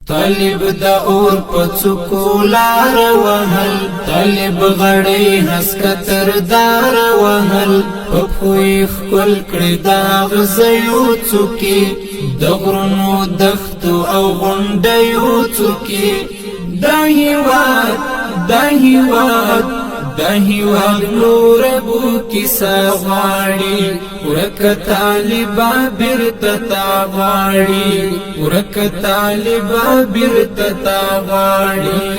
طالب دا اور پڅکو لار وهل طالب غړی هسکتر دار وهل پخوی خپل کړی دا غزیو څوکي د غرونو دښتو او غونډیو څوکي دا هیواد نور بو کیسه غواړي ورک طالبا بیرته غواړي ورک طالبا بیرته غواړي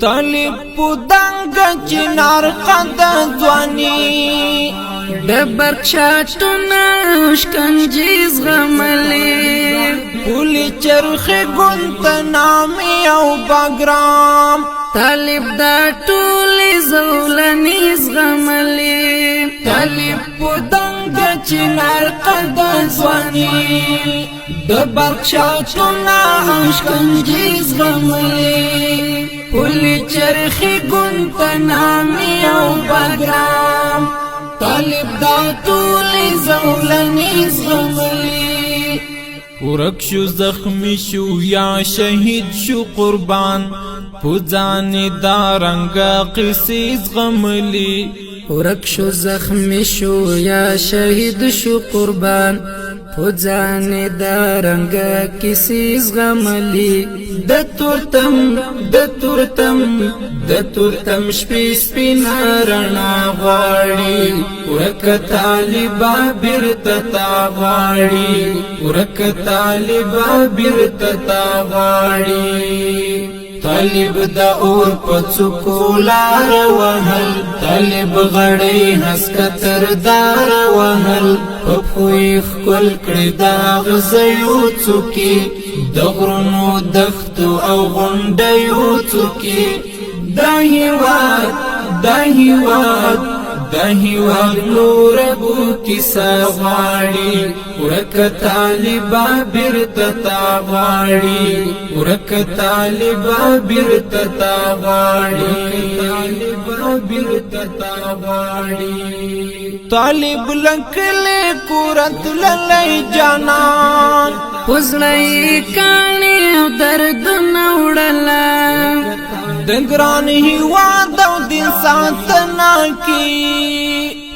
طالب پودنګ چنار قد ځواني دبر شاتونه شکنجیز غملې پولی چرخ گنت نامی او باگرام طالب دا ټولې زولنیز غملې طالب پودنګ چنار قد ځواني د برچاتونه شکنجیز غملې پولی چرخ گنت نامی او باگرام طالب دا ټولې زولنیز غملې ورک شو زخمی شو یا شهید شو قربان پوزانی دارنگ قصیز غملی ورک شو زخمی شو یا شهید شو قربان پوزانی دارنگ کسیز غملی د تورتم شپی سپینا رڼا غواړي ورک طالبا بیرته غواړي ورک طالبا بیرته غواړي طالب دا اور پڅکو لار وهل طالب غړی هسکتر دار وهل پخوی خپل کړی دا غزیو څوکي د غرونو دښتو او غونډیو څوکي دا هیواد نور بو کیسه غواړي ورک طالبا بیرته غواړي ورک طالبا بیرته غواړي طالب لکله کورت للی جانان پزړی کانی او درد نوړلا دګران هیواد او دین ساتنا کی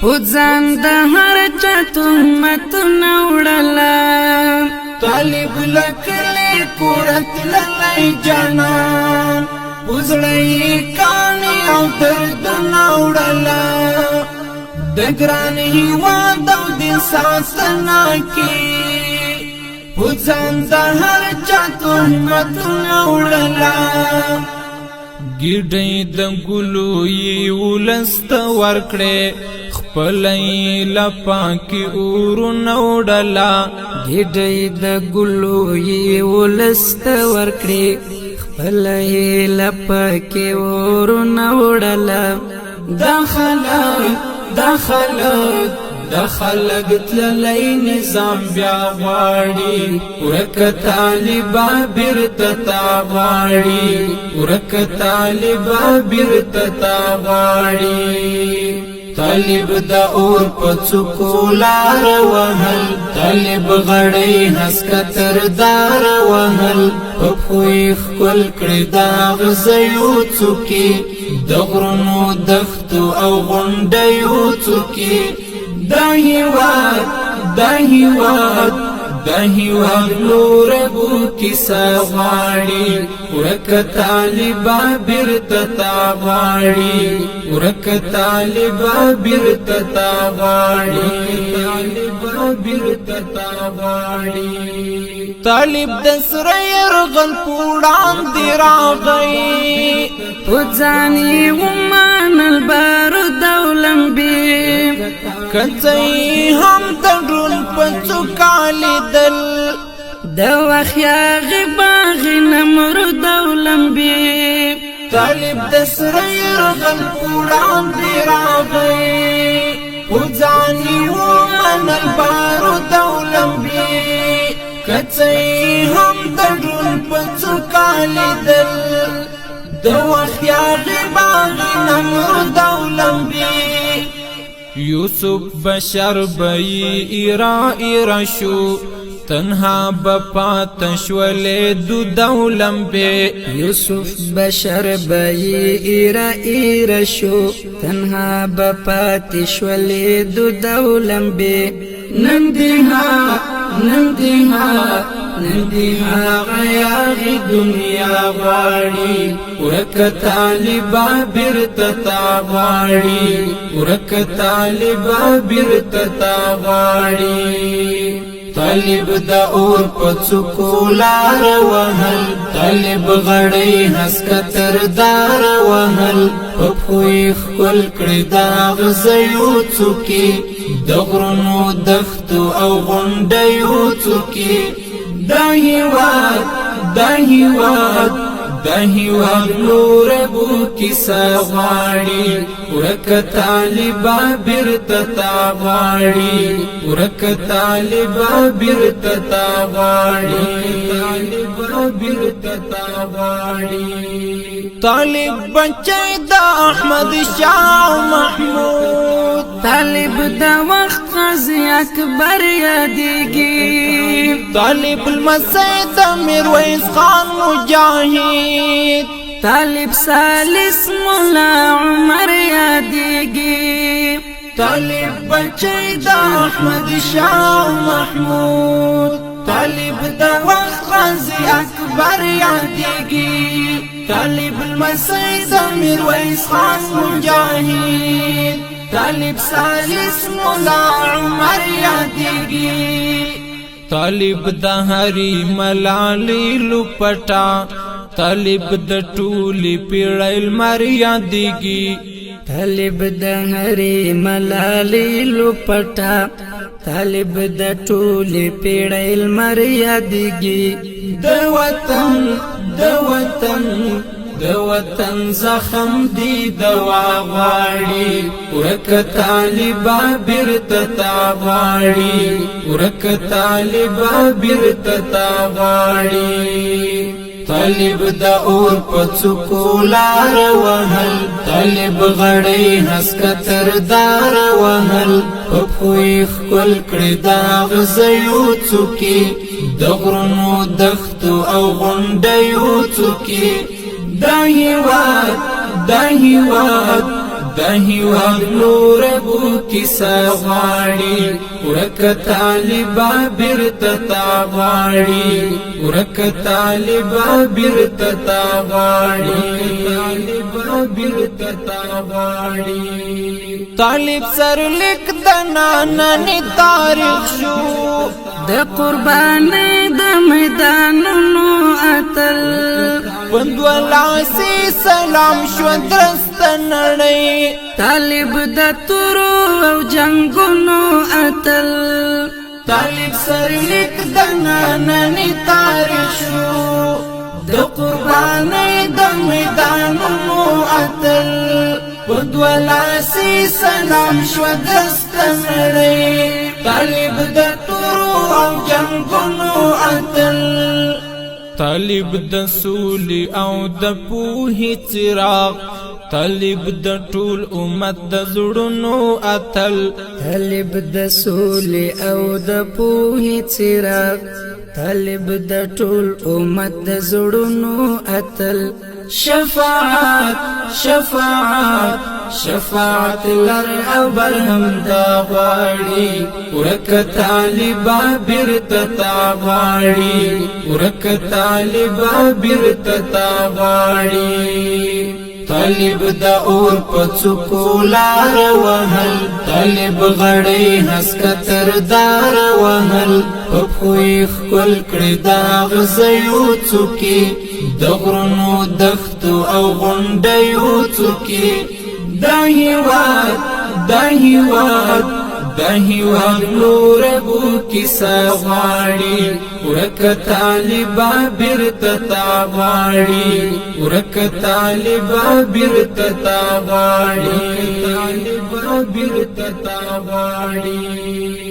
پوزان د هر چا تهمت نوړلا طالب لکله کورت للی جانان پزړی کانی او درد نوړلا دګران هیواد او دین ساتنا کی پوزان د هر چا تهمت نوړلا ګډې د ګلو یې ولست ورکړې خپلې لپاکي اور نوډلا ګډې د ګلو یې ولست ورکړې خپلې لپاکي اور نوډلا دخلق تللی نظام بیا غواړي ورک طالبا بیرته غواړي ورک طالبا بیرته غواړي طالب دا اور پڅکو لار وهل طالب غړی هسکتر دار وهل پخوی خپل کړی دا غزیو څوکي د غرونو دښتو او غونډیو څوکي دا هیواد نور بو کیسه غواړي ورک طالبا بیرته غواړي ورک طالبا بیرته غواړي طالب د سره يرغل پوډان دی راغی پوزانی ومان البارود دولمبی کڅي هم تډون پڅو کالی دل د وخیا غباغ نمرود دولمبی طالب د سره يرغل پوډان دی راغی پوزانی ومان البارود دولمبی کڅي هم تډون پڅو کالی دل د وخیا غباغ نمرود دولمبی یوسف بشر بی ایرا شو تنها بپات شولې دولم به یوسف بشر بئی ایرا ایرا شو تنها بپات شولې دولم به نندها غیاغی دنیا غاڑی ورک طالبا برتتا غاڑی ورک طالبا برتتا غاڑی طالب دا اور پڅکو لار وهل طالب غړی حسکتر دار وهل پخوی خپل کړي دا غزيو څوکي د غرونو دښتو او غونډیو څوکي دا هیواد نور بو کیسا غاړي ورک طالبا برتتا غاړي ورک طالبا برتتا غاړي طالب بچی دا احمد شاه محمود طالب دا وخت غازی اکبر یادیږي طالب المسید میرویس خان مجاهد طالب سالس مولا عمر یادیږي طالب بچی دا احمد شاه محمود طالب دا وخت غازی اکبر یادیږي طالب المسید میرویس خان مجاهد طالب سالس مولا عمر یادیږي طالب د هری ملالی لپټا طالب د ټولی پیړیل مر یادیږي طالب د هری ملالی لپټا طالب د ټولی پیړیل مر یادیږي د وطن زخم دی دوا غاړي ورک طالبا برتتا غاړي ورک طالبا برتتا غاړي طالب دا اور پڅکو لار وهل طالب غړی حسکتر دار وهل پخوی خپل کړي دا غزيو څوکي د غرونو دښتو او غونډیو څوکي دا هیواد نور بو کیسا غاړي ورک طالبا برتتا غاړي ورک طالبا برتتا غاړي طالب سر لیک د ناننی تاریخ شو د قربان د میدانونو اتل پندولاسی سلام شو درست نړۍ طالب د تورو او جنگونو اتل طالب سر لیک د ناننی تاریخ شو د قربانۍ د میدانونو اتل پندولاسی سلام شو درست نړۍ طالب د تورو او جنگونو اتل طالب د سولی او د پوهې څراغ طالب د ټول امت د زړونو اتل طالب د سولی او د پوهې څراغ طالب د ټول امت د زړونو اتل شفاعت لر او برهم دا غاړي ورک طالبا برتتا غاړي ورک طالبا برتتا غاړي طالب دا اور پڅکو لار وهل طالب غړی حسکتر دار وهل پخوی خپل کړي دا غزيو څوکي د غرونو دښتو او غونډیو څوکي دا هیواد نور بو کیسا غاړي ورک طالبا برتتا غاړي ورک طالبا برتتا غاړي